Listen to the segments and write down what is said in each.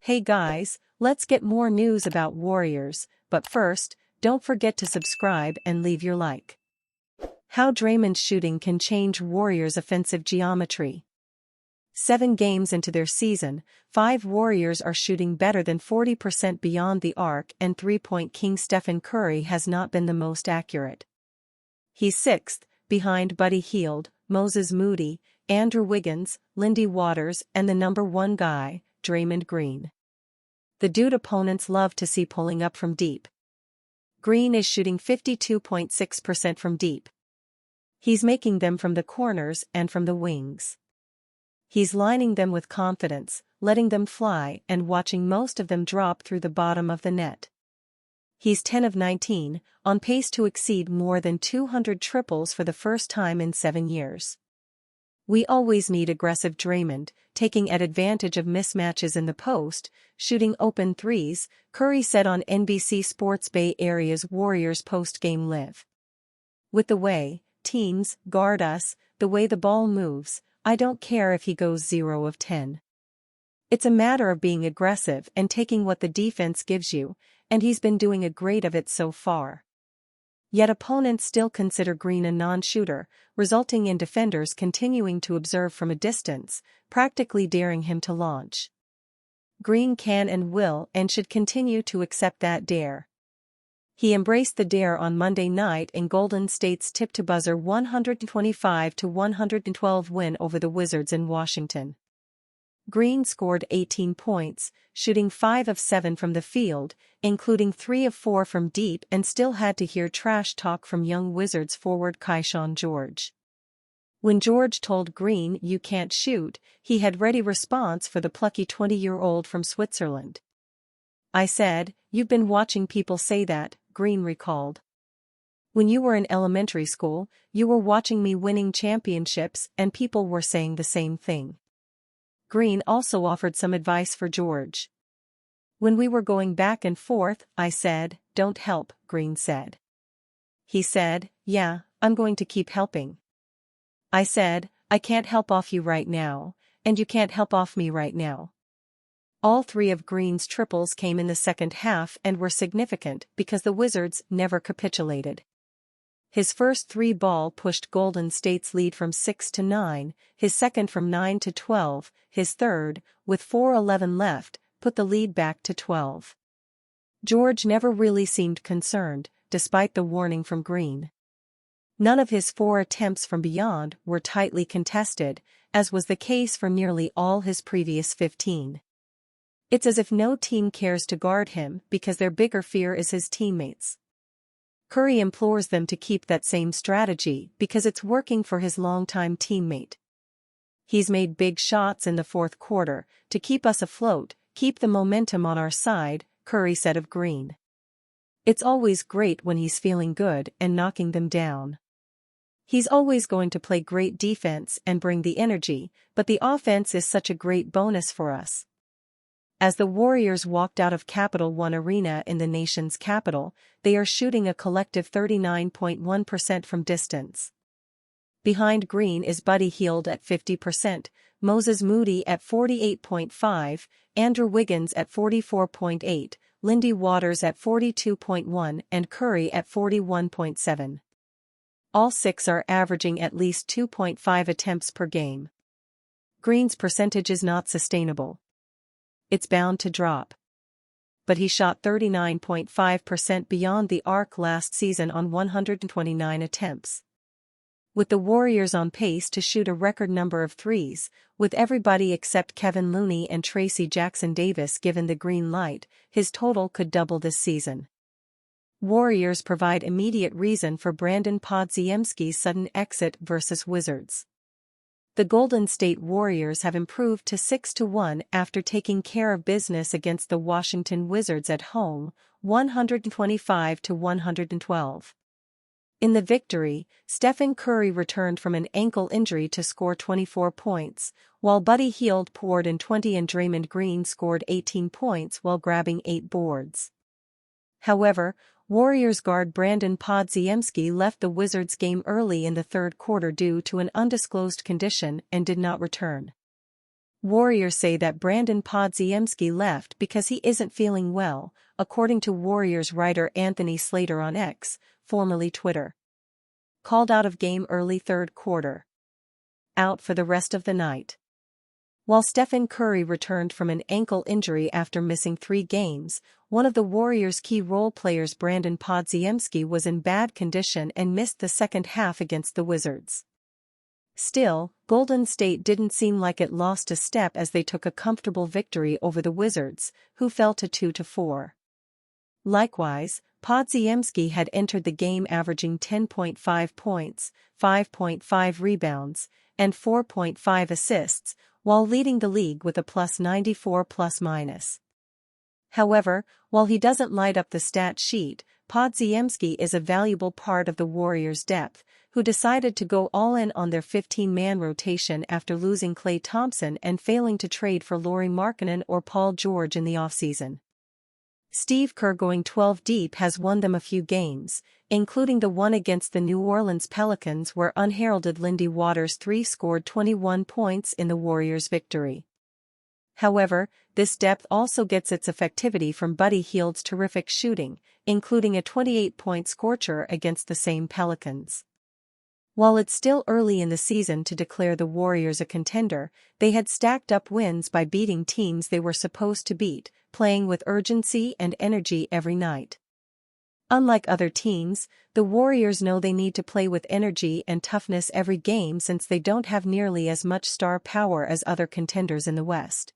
Hey guys, let's get more news about Warriors, but first, don't forget to subscribe and leave your like. How Draymond's shooting can change Warriors' offensive geometry. 7 games into their season, 5 Warriors are shooting better than 40% beyond the arc, and three-point king Stephen Curry has not been the most accurate. He's 6th, behind Buddy Hield, Moses Moody, Andrew Wiggins, Lindy Waters, and the number 1 guy, Draymond Green. The dude opponents love to see pulling up from deep. Green is shooting 52.6% from deep. He's making them from the corners and from the wings. He's lining them with confidence, letting them fly and watching most of them drop through the bottom of the net. He's 10 of 19, on pace to exceed more than 200 triples for the first time in 7 years. We always need aggressive Draymond, taking advantage of mismatches in the post, shooting open threes, Curry said on NBC Sports Bay Area's Warriors post-game live. With the way teams guard us, the way the ball moves, I don't care if he goes 0 of 10. It's a matter of being aggressive and taking what the defense gives you, and he's been doing a great of it so far. Yet opponents still consider Green a non-shooter, resulting in defenders continuing to observe from a distance, practically daring him to launch. Green can and will and should continue to accept that dare. He embraced the dare on Monday night in Golden State's tip-to-buzzer 125-112 win over the Wizards in Washington. Green scored 18 points, shooting 5 of 7 from the field, including 3 of 4 from deep, and still had to hear trash talk from young Wizards forward Keyshawn George. When George told Green you can't shoot, he had ready response for the plucky 20-year-old from Switzerland. I said, "You've been watching people say that," Green recalled. "When you were in elementary school, you were watching me winning championships and people were saying the same thing." Green also offered some advice for George. "When we were going back and forth, I said, 'Don't help,'" Green said. He said, "Yeah, I'm going to keep helping." I said, "I can't help off you right now, and you can't help off me right now." All 3 of Green's triples came in the second half and were significant because the Wizards never capitulated. His first 3-ball pushed Golden State's lead from 6 to 9, his second from 9 to 12, his third, with 4:11 left, put the lead back to 12. George never really seemed concerned, despite the warning from Green. None of his 4 attempts from beyond were tightly contested, as was the case for nearly all his previous 15. It's as if no team cares to guard him because their bigger fear is his teammates. Curry implores them to keep that same strategy because it's working for his longtime teammate. "He's made big shots in the fourth quarter to keep us afloat, keep the momentum on our side," Curry said of Green. "It's always great when he's feeling good and knocking them down. He's always going to play great defense and bring the energy, but the offense is such a great bonus for us." As the Warriors walked out of Capital One Arena in the nation's capital, they are shooting a collective 39.1% from distance. Behind Green is Buddy Hield at 50%, Moses Moody at 48.5%, Andrew Wiggins at 44.8%, Lindy Waters at 42.1%, and Curry at 41.7%. All 6 are averaging at least 2.5 attempts per game. Green's percentage is not sustainable. It's bound to drop. But he shot 39.5% beyond the arc last season on 129 attempts. With the Warriors on pace to shoot a record number of threes, with everybody except Kevin Looney and Tracy Jackson-Davis given the green light, his total could double this season. Warriors provide immediate reason for Brandon Podziemski's sudden exit versus Wizards. The Golden State Warriors have improved to 6-1 after taking care of business against the Washington Wizards at home, 125-112. In the victory, Stephen Curry returned from an ankle injury to score 24 points, while Buddy Hield poured in 20 and Draymond Green scored 18 points while grabbing 8 boards. However, Warriors guard Brandon Podziemski left the Wizards game early in the third quarter due to an undisclosed condition and did not return. Warriors say that Brandon Podziemski left because he isn't feeling well, according to Warriors writer Anthony Slater on X, formerly Twitter. Called out of game early third quarter. Out for the rest of the night. While Stephen Curry returned from an ankle injury after missing 3 games, one of the Warriors' key role players, Brandon Podziemski, was in bad condition and missed the second half against the Wizards. Still, Golden State didn't seem like it lost a step as they took a comfortable victory over the Wizards, who fell to 2-4. Likewise, Podziemski had entered the game averaging 10.5 points, 5.5 rebounds, and 4.5 assists, while leading the league with a +94 ±. However, while he doesn't light up the stat sheet, Podziemski is a valuable part of the Warriors' depth, who decided to go all in on their 15-man rotation after losing Klay Thompson and failing to trade for Lauri Markkanen or Paul George in the offseason. Steve Kerr going 12 deep has won them a few games, including the one against the New Orleans Pelicans where unheralded Lindy Waters III scored 21 points in the Warriors' victory. However, this depth also gets its effectivity from Buddy Hield's terrific shooting, including a 28-point scorcher against the same Pelicans. While it's still early in the season to declare the Warriors a contender, they had stacked up wins by beating teams they were supposed to beat, playing with urgency and energy every night. Unlike other teams, the Warriors know they need to play with energy and toughness every game since they don't have nearly as much star power as other contenders in the West.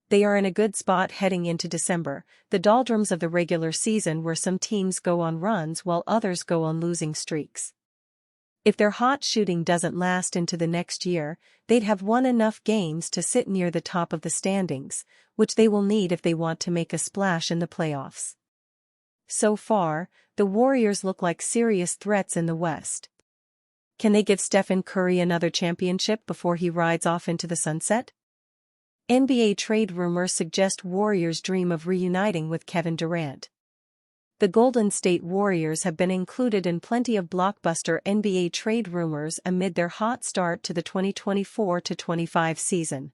They are in a good spot heading into December, the doldrums of the regular season where some teams go on runs while others go on losing streaks. If their hot shooting doesn't last into the next year, they'd have won enough games to sit near the top of the standings, which they will need if they want to make a splash in the playoffs. So far, the Warriors look like serious threats in the West. Can they give Stephen Curry another championship before he rides off into the sunset? NBA trade rumors suggest Warriors dream of reuniting with Kevin Durant. The Golden State Warriors have been included in plenty of blockbuster NBA trade rumors amid their hot start to the 2024-25 season.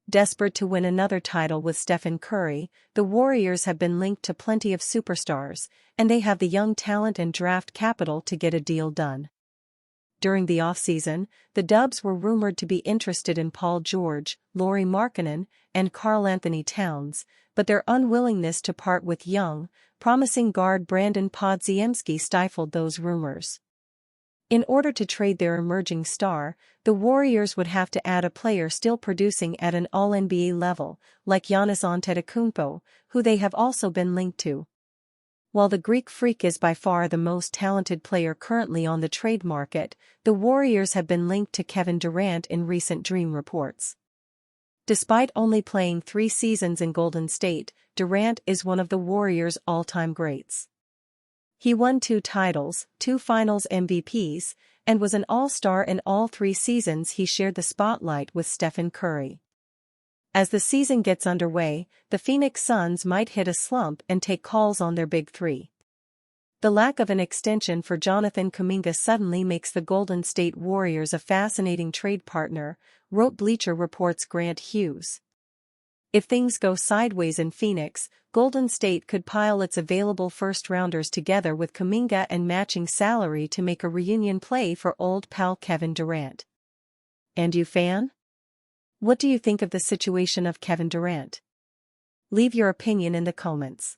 Desperate to win another title with Stephen Curry, the Warriors have been linked to plenty of superstars, and they have the young talent and draft capital to get a deal done. During the offseason, the Dubs were rumored to be interested in Paul George, Lauri Markkanen, and Karl-Anthony Towns, but their unwillingness to part with young, promising guard Brandon Podziemski stifled those rumors. In order to trade their emerging star, the Warriors would have to add a player still producing at an All-NBA level, like Giannis Antetokounmpo, who they have also been linked to. While the Greek Freak is by far the most talented player currently on the trade market, the Warriors have been linked to Kevin Durant in recent Dream reports. Despite only playing 3 seasons in Golden State, Durant is one of the Warriors' all-time greats. He won 2 titles, 2 Finals MVPs, and was an All-Star in all 3 seasons he shared the spotlight with Stephen Curry. As the season gets underway, the Phoenix Suns might hit a slump and take calls on their big 3. The lack of an extension for Jonathan Kuminga suddenly makes the Golden State Warriors a fascinating trade partner, wrote Bleacher Report's Grant Hughes. If things go sideways in Phoenix, Golden State could pile its available first-rounders together with Kuminga and matching salary to make a reunion play for old pal Kevin Durant. And you, fan? What do you think of the situation of Kevin Durant? Leave your opinion in the comments.